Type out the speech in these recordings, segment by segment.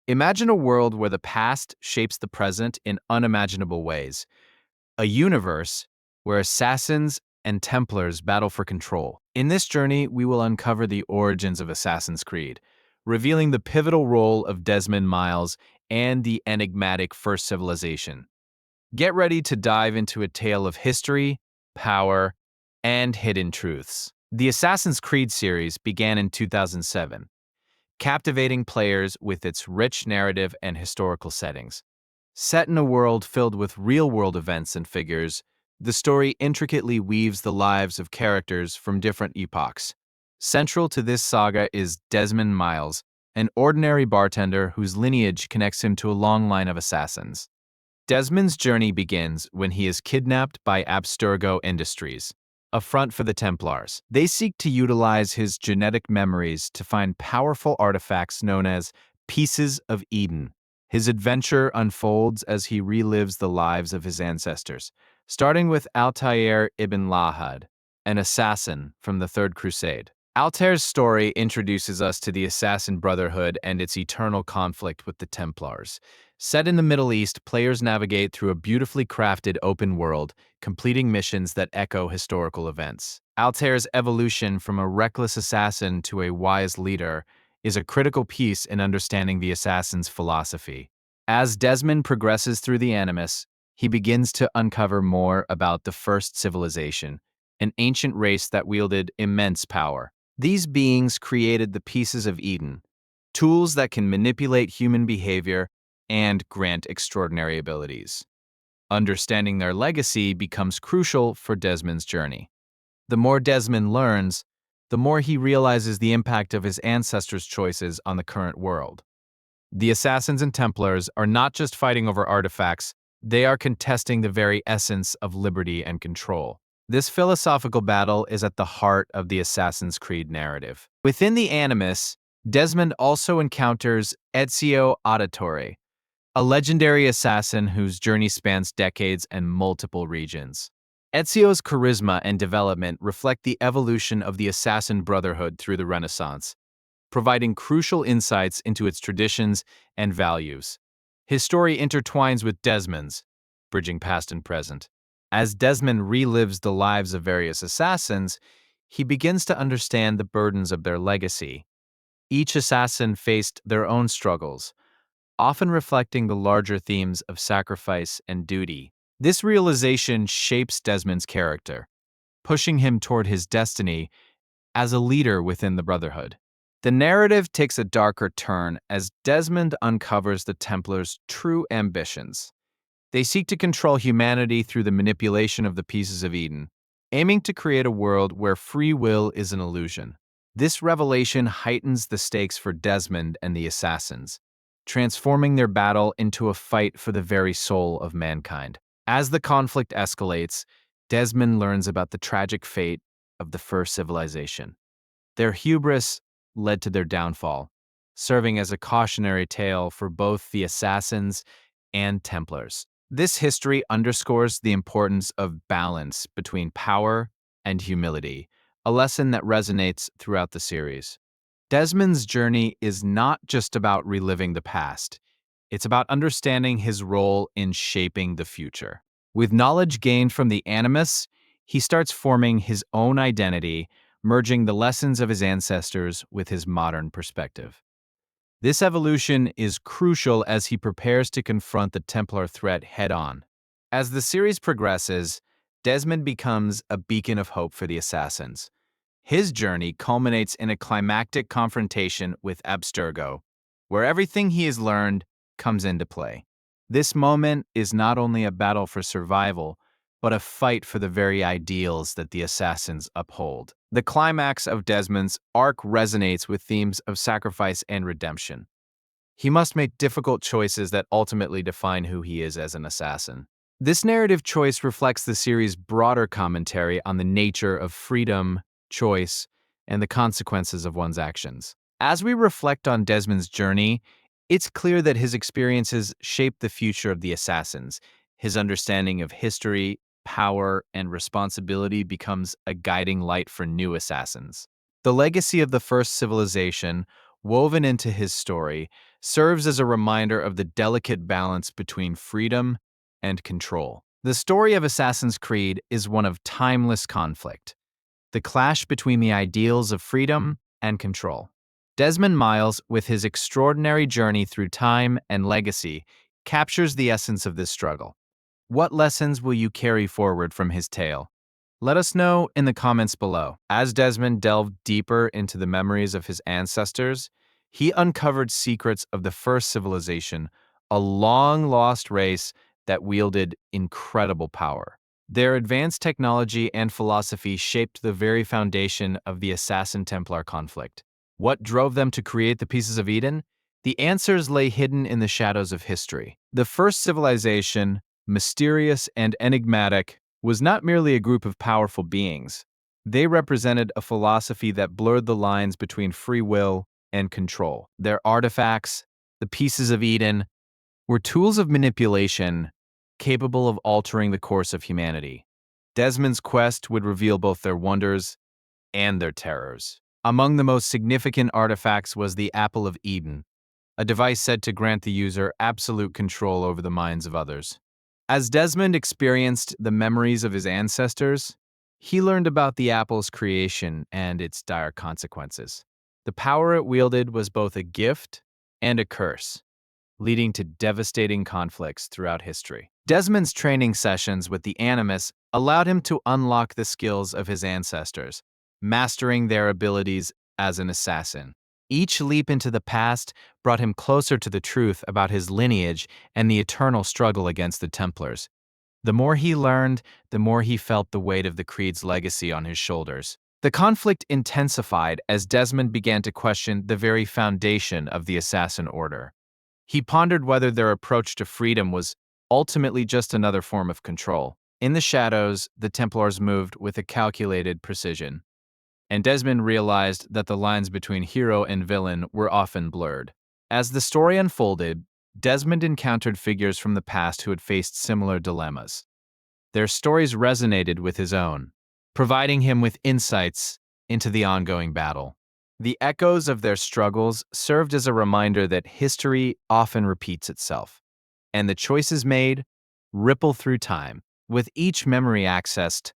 Imagine a world where the past shapes the present in unimaginable ways, a universe where assassins and Templars battle for control. In this journey, we will uncover the origins of Assassin's Creed, revealing the pivotal role of Desmond Miles and the enigmatic First Civilization. Get ready to dive into a tale of history, power, and hidden truths. The Assassin's Creed series began in 2007, captivating players with its rich narrative and historical settings. Set in a world filled with real-world events and figures, the story intricately weaves the lives of characters from different epochs. Central to this saga is Desmond Miles, an ordinary bartender whose lineage connects him to a long line of assassins. Desmond's journey begins when he is kidnapped by Abstergo Industries, a front for the Templars. They seek to utilize his genetic memories to find powerful artifacts known as Pieces of Eden. His adventure unfolds as he relives the lives of his ancestors, starting with Altair ibn Lahad, an assassin from the Third Crusade. Altair's story introduces us to the Assassin Brotherhood and its eternal conflict with the Templars. Set in the Middle East, players navigate through a beautifully crafted open world, completing missions that echo historical events. Altair's evolution from a reckless assassin to a wise leader is a critical piece in understanding the assassin's philosophy. As Desmond progresses through the Animus, he begins to uncover more about the First Civilization, an ancient race that wielded immense power. These beings created the Pieces of Eden, tools that can manipulate human behavior and grant extraordinary abilities. Understanding their legacy becomes crucial for Desmond's journey. The more Desmond learns, the more he realizes the impact of his ancestors' choices on the current world. The Assassins and Templars are not just fighting over artifacts, they are contesting the very essence of liberty and control. This philosophical battle is at the heart of the Assassin's Creed narrative. Within the Animus, Desmond also encounters Ezio Auditore, a legendary assassin whose journey spans decades and multiple regions. Ezio's charisma and development reflect the evolution of the Assassin Brotherhood through the Renaissance, providing crucial insights into its traditions and values. His story intertwines with Desmond's, bridging past and present. As Desmond relives the lives of various assassins, he begins to understand the burdens of their legacy. Each assassin faced their own struggles, often reflecting the larger themes of sacrifice and duty. This realization shapes Desmond's character, pushing him toward his destiny as a leader within the Brotherhood. The narrative takes a darker turn as Desmond uncovers the Templars' true ambitions. They seek to control humanity through the manipulation of the Pieces of Eden, aiming to create a world where free will is an illusion. This revelation heightens the stakes for Desmond and the assassins, transforming their battle into a fight for the very soul of mankind. As the conflict escalates, Desmond learns about the tragic fate of the First Civilization. Their hubris led to their downfall, serving as a cautionary tale for both the assassins and Templars. This history underscores the importance of balance between power and humility, a lesson that resonates throughout the series. Desmond's journey is not just about reliving the past, it's about understanding his role in shaping the future. With knowledge gained from the Animus, he starts forming his own identity, merging the lessons of his ancestors with his modern perspective. This evolution is crucial as he prepares to confront the Templar threat head-on. As the series progresses, Desmond becomes a beacon of hope for the assassins. His journey culminates in a climactic confrontation with Abstergo, where everything he has learned comes into play. This moment is not only a battle for survival, but a fight for the very ideals that the assassins uphold. The climax of Desmond's arc resonates with themes of sacrifice and redemption. He must make difficult choices that ultimately define who he is as an assassin. This narrative choice reflects the series' broader commentary on the nature of freedom, choice, and the consequences of one's actions. As we reflect on Desmond's journey, it's clear that his experiences shape the future of the assassins. His understanding of history, power, and responsibility becomes a guiding light for new assassins. The legacy of the First Civilization, woven into his story, serves as a reminder of the delicate balance between freedom and control. The story of Assassin's Creed is one of timeless conflict, the clash between the ideals of freedom and control. Desmond Miles, with his extraordinary journey through time and legacy, captures the essence of this struggle. What lessons will you carry forward from his tale? Let us know in the comments below. As Desmond delved deeper into the memories of his ancestors, he uncovered secrets of the first civilization, a long-lost race that wielded incredible power. Their advanced technology and philosophy shaped the very foundation of the Assassin-Templar conflict. What drove them to create the Pieces of Eden? The answers lay hidden in the shadows of history. The first civilization, mysterious and enigmatic, was not merely a group of powerful beings. They represented a philosophy that blurred the lines between free will and control. Their artifacts, the Pieces of Eden, were tools of manipulation capable of altering the course of humanity. Desmond's quest would reveal both their wonders and their terrors. Among the most significant artifacts was the Apple of Eden, a device said to grant the user absolute control over the minds of others. As Desmond experienced the memories of his ancestors, he learned about the apple's creation and its dire consequences. The power it wielded was both a gift and a curse, leading to devastating conflicts throughout history. Desmond's training sessions with the Animus allowed him to unlock the skills of his ancestors, mastering their abilities as an assassin. Each leap into the past brought him closer to the truth about his lineage and the eternal struggle against the Templars. The more he learned, the more he felt the weight of the Creed's legacy on his shoulders. The conflict intensified as Desmond began to question the very foundation of the Assassin Order. He pondered whether their approach to freedom was ultimately just another form of control. In the shadows, the Templars moved with a calculated precision, and Desmond realized that the lines between hero and villain were often blurred. As the story unfolded, Desmond encountered figures from the past who had faced similar dilemmas. Their stories resonated with his own, providing him with insights into the ongoing battle. The echoes of their struggles served as a reminder that history often repeats itself, and the choices made ripple through time. With each memory accessed,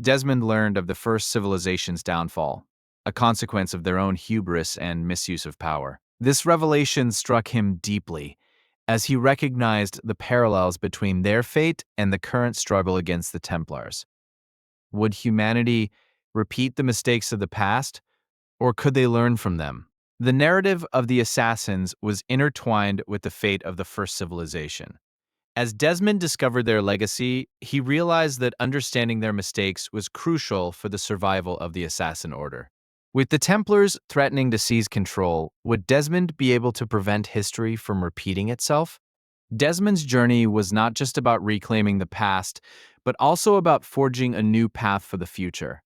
Desmond learned of the first civilization's downfall, a consequence of their own hubris and misuse of power. This revelation struck him deeply, as he recognized the parallels between their fate and the current struggle against the Templars. Would humanity repeat the mistakes of the past, or could they learn from them? The narrative of the assassins was intertwined with the fate of the first civilization. As Desmond discovered their legacy, he realized that understanding their mistakes was crucial for the survival of the Assassin Order. With the Templars threatening to seize control, would Desmond be able to prevent history from repeating itself? Desmond's journey was not just about reclaiming the past, but also about forging a new path for the future.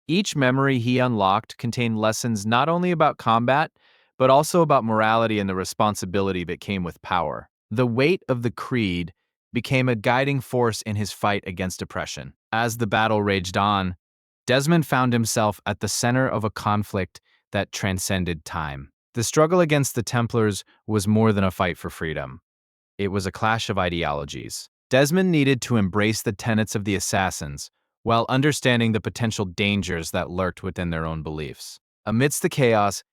Each memory he unlocked contained lessons not only about combat, but also about morality and the responsibility that came with power. The weight of the Creed became a guiding force in his fight against oppression. As the battle raged on, Desmond found himself at the center of a conflict that transcended time. The struggle against the Templars was more than a fight for freedom. It was a clash of ideologies. Desmond needed to embrace the tenets of the Assassins, while understanding the potential dangers that lurked within their own beliefs. Amidst the chaos,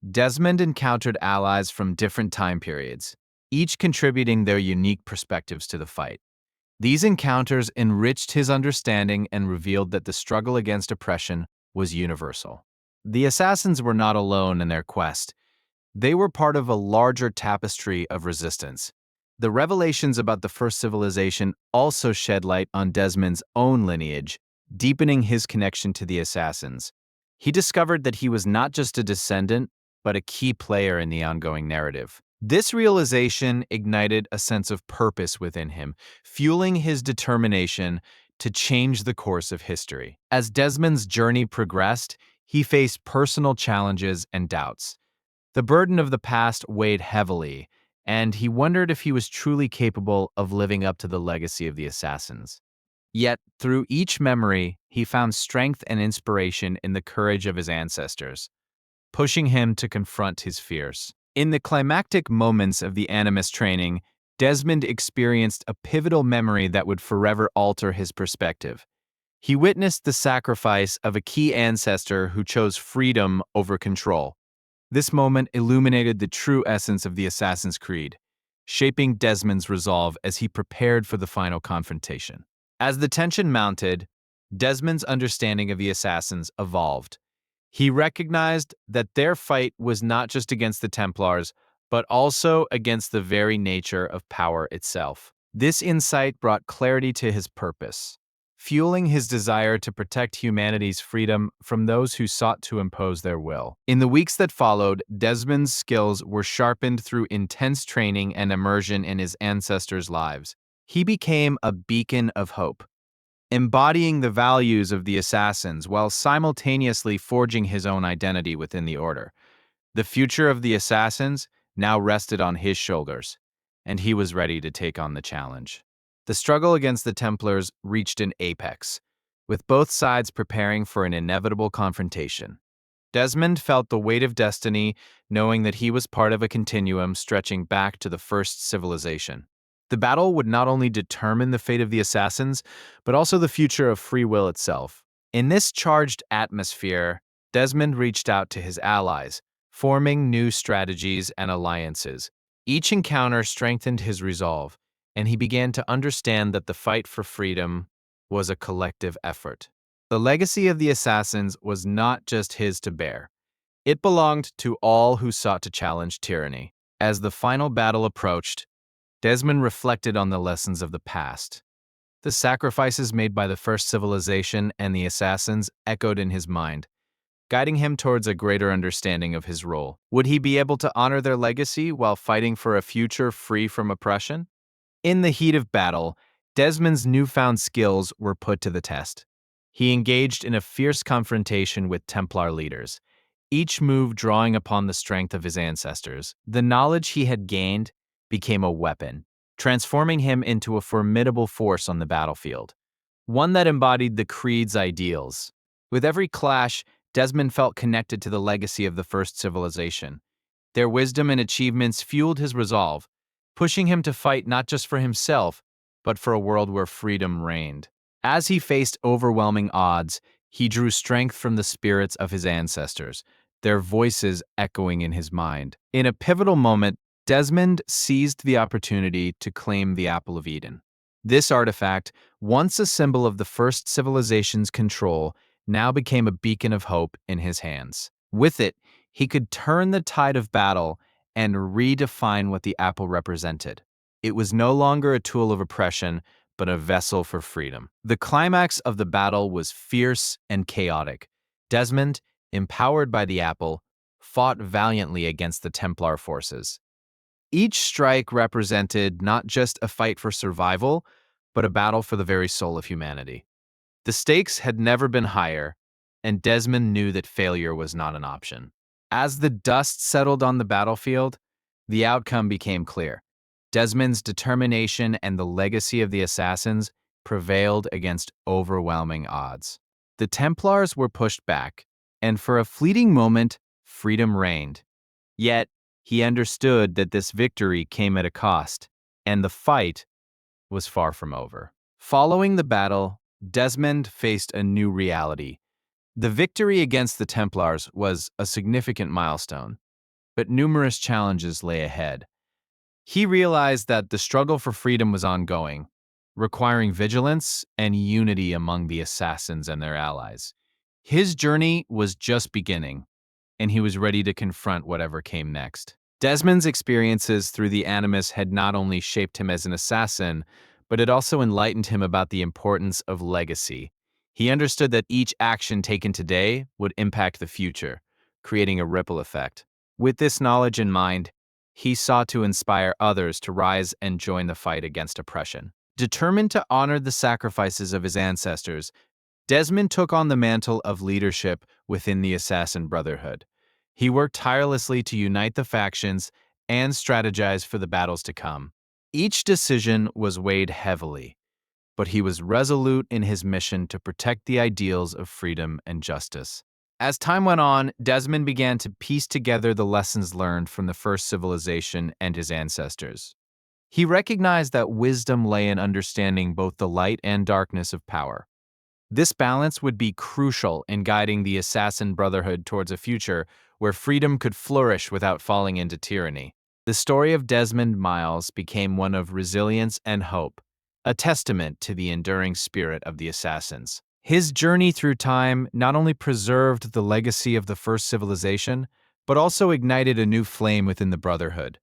Desmond encountered allies from different time periods, each contributing their unique perspectives to the fight. These encounters enriched his understanding and revealed that the struggle against oppression was universal. The assassins were not alone in their quest. They were part of a larger tapestry of resistance. The revelations about the first civilization also shed light on Desmond's own lineage, deepening his connection to the assassins. He discovered that he was not just a descendant, but a key player in the ongoing narrative. This realization ignited a sense of purpose within him, fueling his determination to change the course of history. As Desmond's journey progressed, he faced personal challenges and doubts. The burden of the past weighed heavily, and he wondered if he was truly capable of living up to the legacy of the assassins. Yet, through each memory, he found strength and inspiration in the courage of his ancestors, pushing him to confront his fears. In the climactic moments of the Animus training, Desmond experienced a pivotal memory that would forever alter his perspective. He witnessed the sacrifice of a key ancestor who chose freedom over control. This moment illuminated the true essence of the Assassin's Creed, shaping Desmond's resolve as he prepared for the final confrontation. As the tension mounted, Desmond's understanding of the assassins evolved. He recognized that their fight was not just against the Templars, but also against the very nature of power itself. This insight brought clarity to his purpose, fueling his desire to protect humanity's freedom from those who sought to impose their will. In the weeks that followed, Desmond's skills were sharpened through intense training and immersion in his ancestors' lives. He became a beacon of hope, embodying the values of the assassins while simultaneously forging his own identity within the order. The future of the assassins now rested on his shoulders, and he was ready to take on the challenge. The struggle against the Templars reached an apex, with both sides preparing for an inevitable confrontation. Desmond felt the weight of destiny, knowing that he was part of a continuum stretching back to the first civilization. The battle would not only determine the fate of the assassins, but also the future of free will itself. In this charged atmosphere, Desmond reached out to his allies, forming new strategies and alliances. Each encounter strengthened his resolve, and he began to understand that the fight for freedom was a collective effort. The legacy of the assassins was not just his to bear. It belonged to all who sought to challenge tyranny. As the final battle approached, Desmond reflected on the lessons of the past. The sacrifices made by the first civilization and the assassins echoed in his mind, guiding him towards a greater understanding of his role. Would he be able to honor their legacy while fighting for a future free from oppression? In the heat of battle, Desmond's newfound skills were put to the test. He engaged in a fierce confrontation with Templar leaders, each move drawing upon the strength of his ancestors. The knowledge he had gained became a weapon, transforming him into a formidable force on the battlefield, one that embodied the Creed's ideals. With every clash, Desmond felt connected to the legacy of the first civilization. Their wisdom and achievements fueled his resolve, pushing him to fight not just for himself, but for a world where freedom reigned. As he faced overwhelming odds, he drew strength from the spirits of his ancestors, their voices echoing in his mind. In a pivotal moment, Desmond seized the opportunity to claim the Apple of Eden. This artifact, once a symbol of the first civilization's control, now became a beacon of hope in his hands. With it, he could turn the tide of battle and redefine what the apple represented. It was no longer a tool of oppression, but a vessel for freedom. The climax of the battle was fierce and chaotic. Desmond, empowered by the apple, fought valiantly against the Templar forces. Each strike represented not just a fight for survival, but a battle for the very soul of humanity. The stakes had never been higher, and Desmond knew that failure was not an option. As the dust settled on the battlefield, the outcome became clear. Desmond's determination and the legacy of the assassins prevailed against overwhelming odds. The Templars were pushed back, and for a fleeting moment, freedom reigned. Yet, he understood that this victory came at a cost, and the fight was far from over. Following the battle, Desmond faced a new reality. The victory against the Templars was a significant milestone, but numerous challenges lay ahead. He realized that the struggle for freedom was ongoing, requiring vigilance and unity among the assassins and their allies. His journey was just beginning, and he was ready to confront whatever came next. Desmond's experiences through the Animus had not only shaped him as an assassin, but it also enlightened him about the importance of legacy. He understood that each action taken today would impact the future, creating a ripple effect. With this knowledge in mind, he sought to inspire others to rise and join the fight against oppression. Determined to honor the sacrifices of his ancestors, Desmond took on the mantle of leadership within the Assassin Brotherhood. He worked tirelessly to unite the factions and strategize for the battles to come. Each decision was weighed heavily, but he was resolute in his mission to protect the ideals of freedom and justice. As time went on, Desmond began to piece together the lessons learned from the first civilization and his ancestors. He recognized that wisdom lay in understanding both the light and darkness of power. This balance would be crucial in guiding the Assassin Brotherhood towards a future where freedom could flourish without falling into tyranny. The story of Desmond Miles became one of resilience and hope, a testament to the enduring spirit of the Assassins. His journey through time not only preserved the legacy of the first civilization, but also ignited a new flame within the Brotherhood.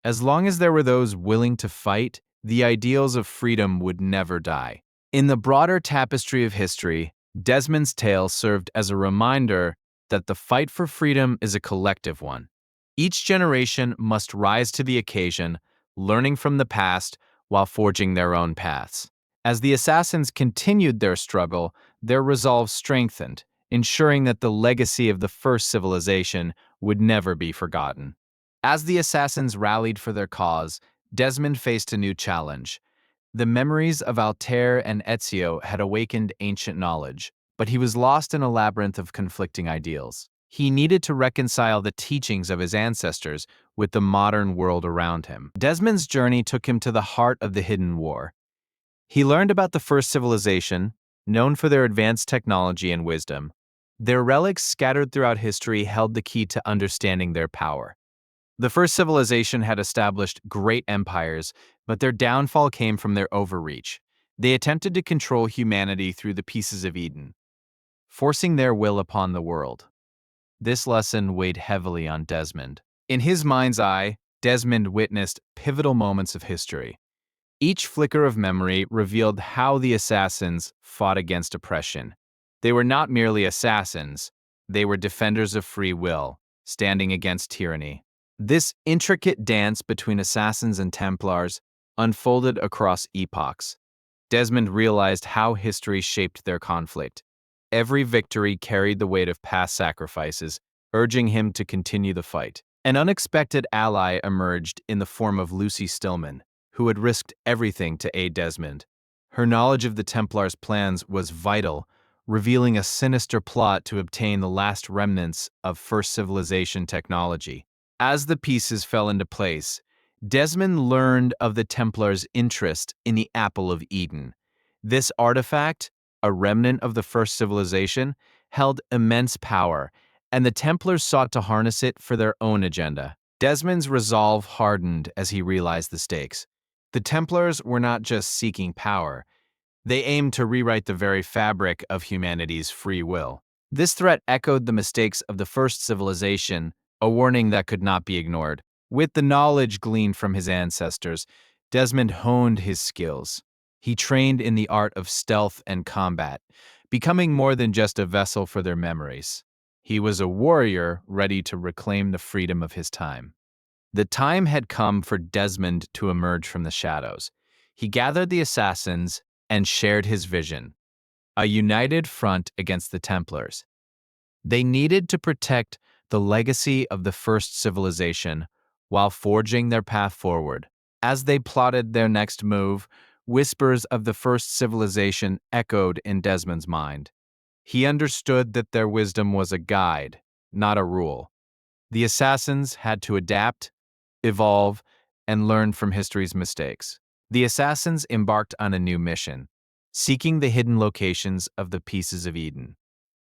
As long as there were those willing to fight, the ideals of freedom would never die. In the broader tapestry of history, Desmond's tale served as a reminder that the fight for freedom is a collective one. Each generation must rise to the occasion, learning from the past while forging their own paths. As the assassins continued their struggle, their resolve strengthened, ensuring that the legacy of the first civilization would never be forgotten. As the assassins rallied for their cause, Desmond faced a new challenge. The memories of Altair and Ezio had awakened ancient knowledge, but he was lost in a labyrinth of conflicting ideals. He needed to reconcile the teachings of his ancestors with the modern world around him. Desmond's journey took him to the heart of the Hidden War. He learned about the first civilization, known for their advanced technology and wisdom. Their relics scattered throughout history held the key to understanding their power. The first civilization had established great empires, but their downfall came from their overreach. They attempted to control humanity through the pieces of Eden, forcing their will upon the world. This lesson weighed heavily on Desmond. In his mind's eye, Desmond witnessed pivotal moments of history. Each flicker of memory revealed how the assassins fought against oppression. They were not merely assassins, they were defenders of free will, standing against tyranny. This intricate dance between assassins and Templars unfolded across epochs. Desmond realized how history shaped their conflict. Every victory carried the weight of past sacrifices, urging him to continue the fight. An unexpected ally emerged in the form of Lucy Stillman, who had risked everything to aid Desmond. Her knowledge of the Templars' plans was vital, revealing a sinister plot to obtain the last remnants of First Civilization technology. As the pieces fell into place, Desmond learned of the Templars' interest in the Apple of Eden. This artifact, a remnant of the first civilization, held immense power, and the Templars sought to harness it for their own agenda. Desmond's resolve hardened as he realized the stakes. The Templars were not just seeking power, they aimed to rewrite the very fabric of humanity's free will. This threat echoed the mistakes of the first civilization, a warning that could not be ignored. With the knowledge gleaned from his ancestors, Desmond honed his skills. He trained in the art of stealth and combat, becoming more than just a vessel for their memories. He was a warrior ready to reclaim the freedom of his time. The time had come for Desmond to emerge from the shadows. He gathered the assassins and shared his vision, a united front against the Templars. They needed to protect the legacy of the first civilization while forging their path forward. As they plotted their next move, whispers of the first civilization echoed in Desmond's mind. He understood that their wisdom was a guide, not a rule. The assassins had to adapt, evolve, and learn from history's mistakes. The assassins embarked on a new mission, seeking the hidden locations of the pieces of Eden.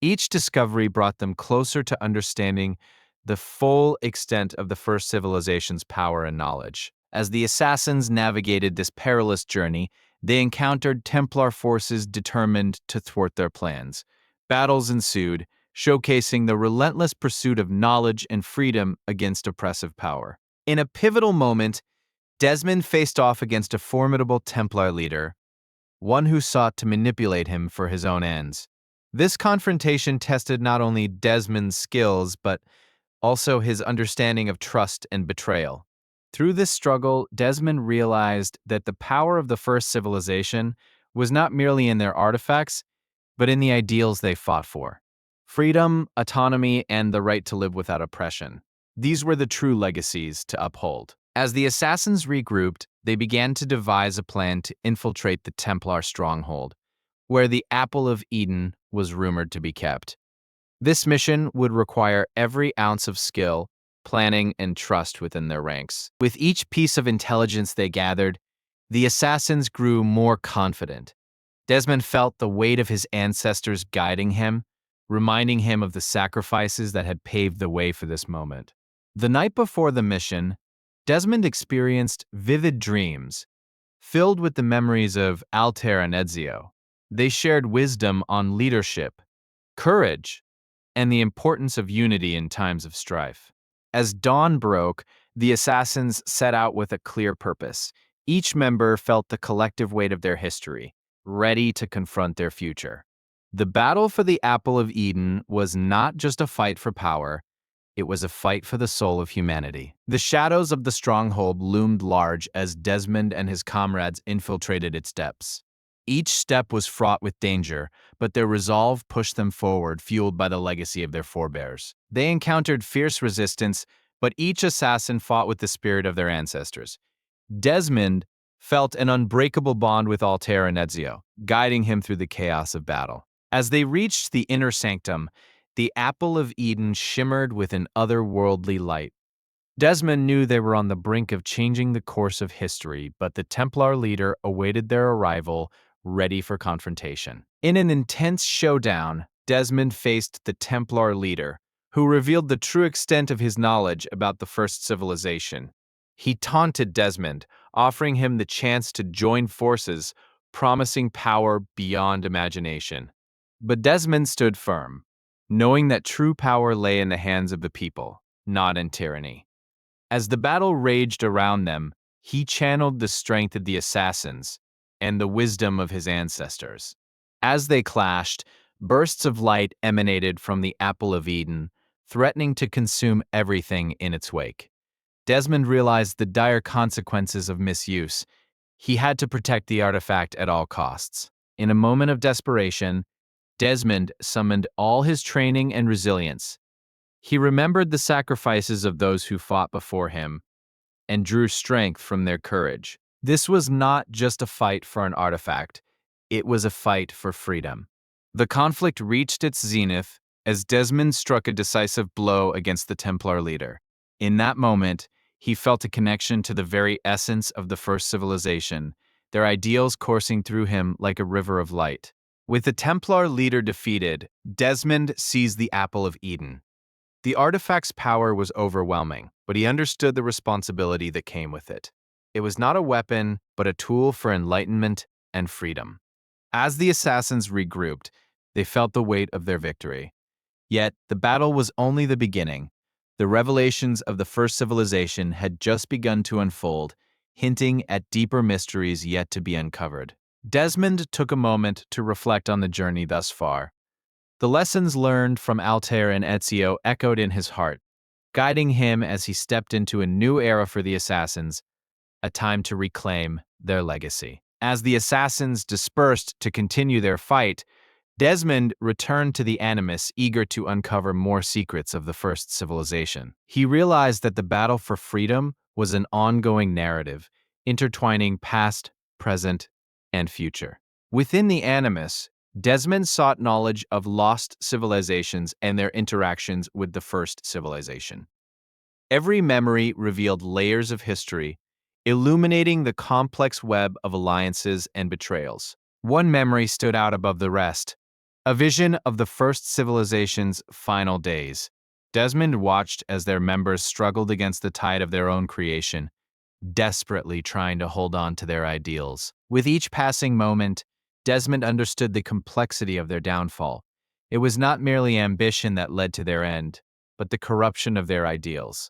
Each discovery brought them closer to understanding the full extent of the first civilization's power and knowledge. As the assassins navigated this perilous journey, they encountered Templar forces determined to thwart their plans. Battles ensued, showcasing the relentless pursuit of knowledge and freedom against oppressive power. In a pivotal moment, Desmond faced off against a formidable Templar leader, one who sought to manipulate him for his own ends. This confrontation tested not only Desmond's skills, but also his understanding of trust and betrayal. Through this struggle, Desmond realized that the power of the first civilization was not merely in their artifacts, but in the ideals they fought for: freedom, autonomy, and the right to live without oppression. These were the true legacies to uphold. As the assassins regrouped, they began to devise a plan to infiltrate the Templar stronghold, where the Apple of Eden was rumored to be kept. This mission would require every ounce of skill, planning, and trust within their ranks. With each piece of intelligence they gathered, the assassins grew more confident. Desmond felt the weight of his ancestors guiding him, reminding him of the sacrifices that had paved the way for this moment. The night before the mission, Desmond experienced vivid dreams, filled with the memories of Altair and Ezio. They shared wisdom on leadership, courage, and the importance of unity in times of strife. As dawn broke, the assassins set out with a clear purpose. Each member felt the collective weight of their history, ready to confront their future. The battle for the Apple of Eden was not just a fight for power, it was a fight for the soul of humanity. The shadows of the stronghold loomed large as Desmond and his comrades infiltrated its depths. Each step was fraught with danger, but their resolve pushed them forward, fueled by the legacy of their forebears. They encountered fierce resistance, but each assassin fought with the spirit of their ancestors. Desmond felt an unbreakable bond with Altair and Ezio, guiding him through the chaos of battle. As they reached the inner sanctum, the Apple of Eden shimmered with an otherworldly light. Desmond knew they were on the brink of changing the course of history, but the Templar leader awaited their arrival, ready for confrontation. In an intense showdown, Desmond faced the Templar leader, who revealed the true extent of his knowledge about the first civilization. He taunted Desmond, offering him the chance to join forces, promising power beyond imagination. But Desmond stood firm, knowing that true power lay in the hands of the people, not in tyranny. As the battle raged around them, he channeled the strength of the assassins and the wisdom of his ancestors. As they clashed, bursts of light emanated from the Apple of Eden, threatening to consume everything in its wake. Desmond realized the dire consequences of misuse. He had to protect the artifact at all costs. In a moment of desperation, Desmond summoned all his training and resilience. He remembered the sacrifices of those who fought before him and drew strength from their courage. This was not just a fight for an artifact, it was a fight for freedom. The conflict reached its zenith as Desmond struck a decisive blow against the Templar leader. In that moment, he felt a connection to the very essence of the first civilization, their ideals coursing through him like a river of light. With the Templar leader defeated, Desmond seized the Apple of Eden. The artifact's power was overwhelming, but he understood the responsibility that came with it. It was not a weapon, but a tool for enlightenment and freedom. As the assassins regrouped, they felt the weight of their victory. Yet, the battle was only the beginning. The revelations of the first civilization had just begun to unfold, hinting at deeper mysteries yet to be uncovered. Desmond took a moment to reflect on the journey thus far. The lessons learned from Altair and Ezio echoed in his heart, guiding him as he stepped into a new era for the assassins, a time to reclaim their legacy. As the assassins dispersed to continue their fight, Desmond returned to the Animus, eager to uncover more secrets of the first civilization. He realized that the battle for freedom was an ongoing narrative, intertwining past, present, and future. Within the Animus, Desmond sought knowledge of lost civilizations and their interactions with the first civilization. Every memory revealed layers of history, illuminating the complex web of alliances and betrayals. One memory stood out above the rest, a vision of the first civilization's final days. Desmond watched as their members struggled against the tide of their own creation, desperately trying to hold on to their ideals. With each passing moment, Desmond understood the complexity of their downfall. It was not merely ambition that led to their end, but the corruption of their ideals.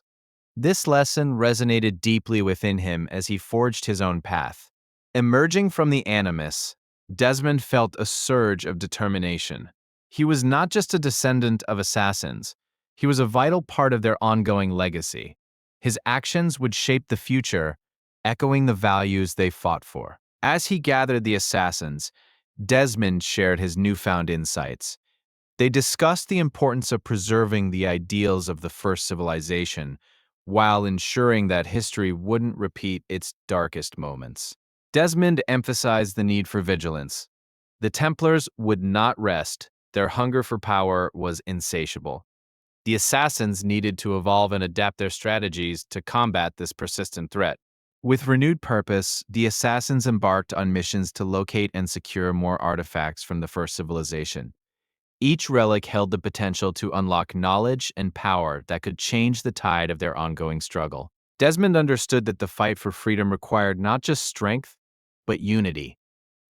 This lesson resonated deeply within him as he forged his own path. Emerging from the Animus, Desmond felt a surge of determination. He was not just a descendant of assassins, he was a vital part of their ongoing legacy. His actions would shape the future, echoing the values they fought for. As he gathered the assassins, Desmond shared his newfound insights. They discussed the importance of preserving the ideals of the first civilization while ensuring that history wouldn't repeat its darkest moments. Desmond emphasized the need for vigilance. The Templars would not rest Their hunger for power was insatiable. The assassins needed to evolve and adapt their strategies to combat this persistent threat. With renewed purpose, the assassins embarked on missions to locate and secure more artifacts from the first civilization. Each relic held the potential to unlock knowledge and power that could change the tide of their ongoing struggle. Desmond understood that the fight for freedom required not just strength, but unity.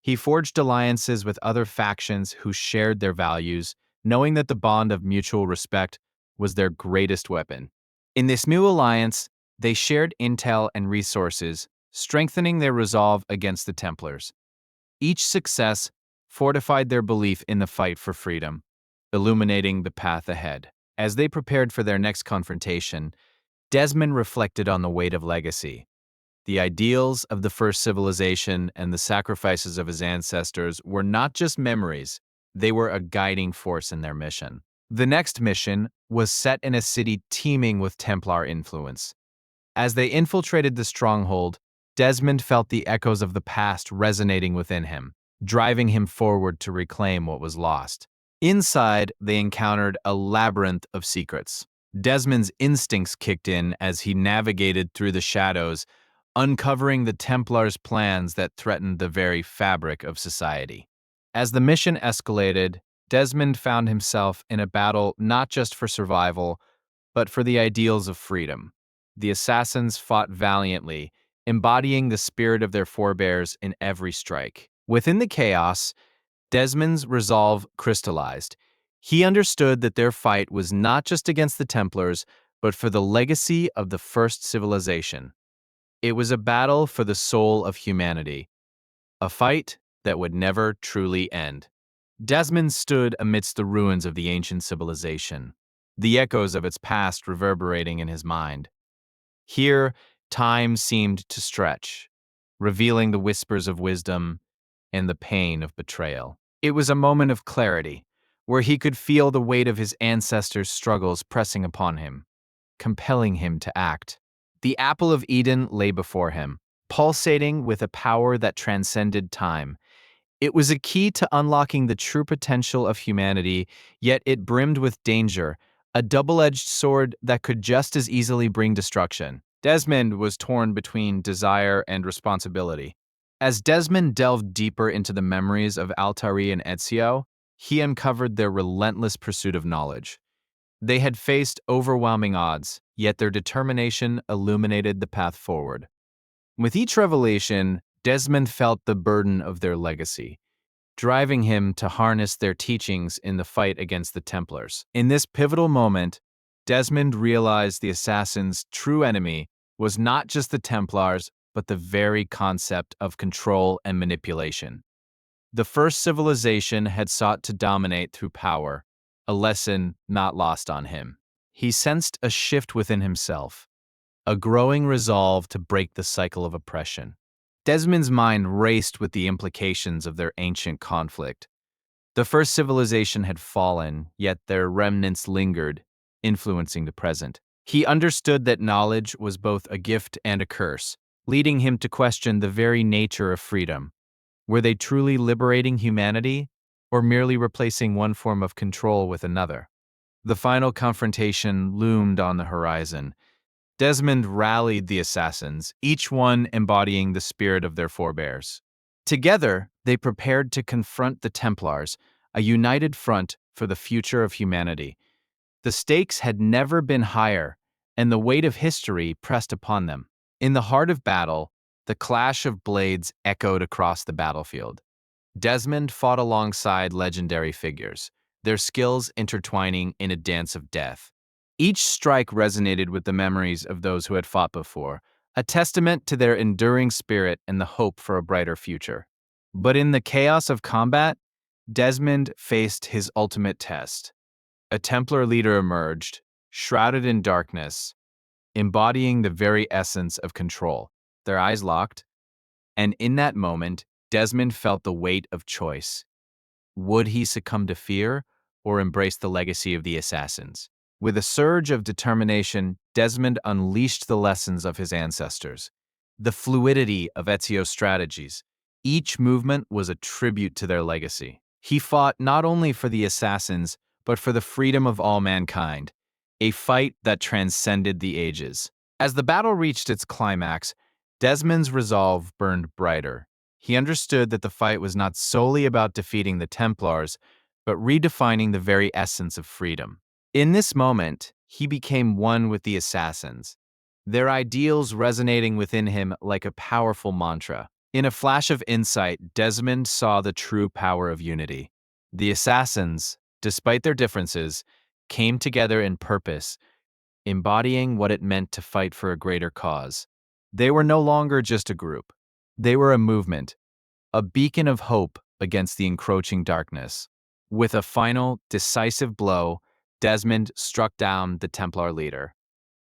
He forged alliances with other factions who shared their values, knowing that the bond of mutual respect was their greatest weapon. In this new alliance, they shared intel and resources, strengthening their resolve against the Templars. Each success fortified their belief in the fight for freedom, illuminating the path ahead. As they prepared for their next confrontation, Desmond reflected on the weight of legacy. The ideals of the first civilization and the sacrifices of his ancestors were not just memories, they were a guiding force in their mission. The next mission was set in a city teeming with Templar influence. As they infiltrated the stronghold, Desmond felt the echoes of the past resonating within him, driving him forward to reclaim what was lost. Inside, they encountered a labyrinth of secrets. Desmond's instincts kicked in as he navigated through the shadows, uncovering the Templars' plans that threatened the very fabric of society. As the mission escalated, Desmond found himself in a battle not just for survival, but for the ideals of freedom. The assassins fought valiantly, embodying the spirit of their forebears in every strike. Within the chaos, Desmond's resolve crystallized. He understood that their fight was not just against the Templars, but for the legacy of the first civilization. It was a battle for the soul of humanity, a fight that would never truly end. Desmond stood amidst the ruins of the ancient civilization, the echoes of its past reverberating in his mind. Here, time seemed to stretch, revealing the whispers of wisdom and the pain of betrayal. It was a moment of clarity, where he could feel the weight of his ancestors' struggles pressing upon him, compelling him to act. The apple of Eden lay before him, pulsating with a power that transcended time. It was a key to unlocking the true potential of humanity, yet it brimmed with danger, a double-edged sword that could just as easily bring destruction. Desmond was torn between desire and responsibility. As Desmond delved deeper into the memories of Altari and Ezio, he uncovered their relentless pursuit of knowledge. They had faced overwhelming odds, yet their determination illuminated the path forward. With each revelation, Desmond felt the burden of their legacy, driving him to harness their teachings in the fight against the Templars. In this pivotal moment, Desmond realized the assassin's true enemy was not just the Templars, but the very concept of control and manipulation. The first civilization had sought to dominate through power, a lesson not lost on him. He sensed a shift within himself, a growing resolve to break the cycle of oppression. Desmond's mind raced with the implications of their ancient conflict. The first civilization had fallen, yet their remnants lingered, influencing the present. He understood that knowledge was both a gift and a curse, leading him to question the very nature of freedom. Were they truly liberating humanity, or merely replacing one form of control with another? The final confrontation loomed on the horizon. Desmond rallied the assassins, each one embodying the spirit of their forebears. Together, they prepared to confront the Templars, a united front for the future of humanity. The stakes had never been higher, and the weight of history pressed upon them. In the heart of battle, the clash of blades echoed across the battlefield. Desmond fought alongside legendary figures, their skills intertwining in a dance of death. Each strike resonated with the memories of those who had fought before, a testament to their enduring spirit and the hope for a brighter future. But in the chaos of combat, Desmond faced his ultimate test. A Templar leader emerged, shrouded in darkness, embodying the very essence of control. Their eyes locked, and in that moment, Desmond felt the weight of choice. Would he succumb to fear or embrace the legacy of the assassins? With a surge of determination, Desmond unleashed the lessons of his ancestors, the fluidity of Ezio's strategies. Each movement was a tribute to their legacy. He fought not only for the assassins, but for the freedom of all mankind, a fight that transcended the ages. As the battle reached its climax, Desmond's resolve burned brighter. He understood that the fight was not solely about defeating the Templars, but redefining the very essence of freedom. In this moment, he became one with the assassins, their ideals resonating within him like a powerful mantra. In a flash of insight, Desmond saw the true power of unity. The assassins, despite their differences, came together in purpose, embodying what it meant to fight for a greater cause. They were no longer just a group. They were a movement, a beacon of hope against the encroaching darkness. With a final, decisive blow, Desmond struck down the Templar leader.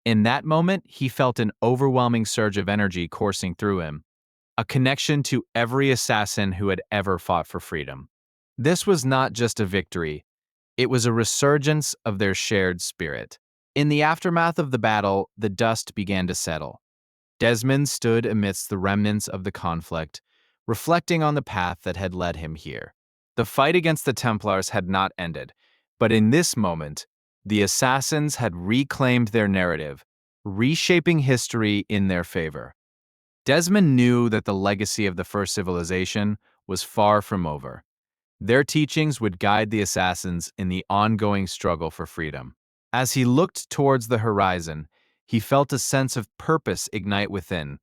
In that moment, he felt an overwhelming surge of energy coursing through him, a connection to every assassin who had ever fought for freedom. This was not just a victory, it was a resurgence of their shared spirit. In the aftermath of the battle, the dust began to settle. Desmond stood amidst the remnants of the conflict, reflecting on the path that had led him here. The fight against the Templars had not ended, but in this moment, the assassins had reclaimed their narrative, reshaping history in their favor. Desmond knew that the legacy of the first civilization was far from over. Their teachings would guide the assassins in the ongoing struggle for freedom. As he looked towards the horizon, he felt a sense of purpose ignite within.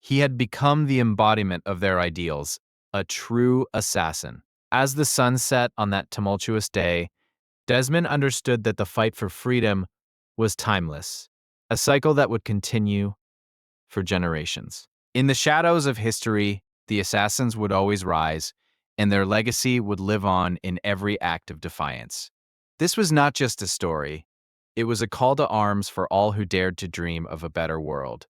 He had become the embodiment of their ideals, a true assassin. As the sun set on that tumultuous day, Desmond understood that the fight for freedom was timeless, a cycle that would continue for generations. In the shadows of history, the assassins would always rise, and their legacy would live on in every act of defiance. This was not just a story, it was a call to arms for all who dared to dream of a better world.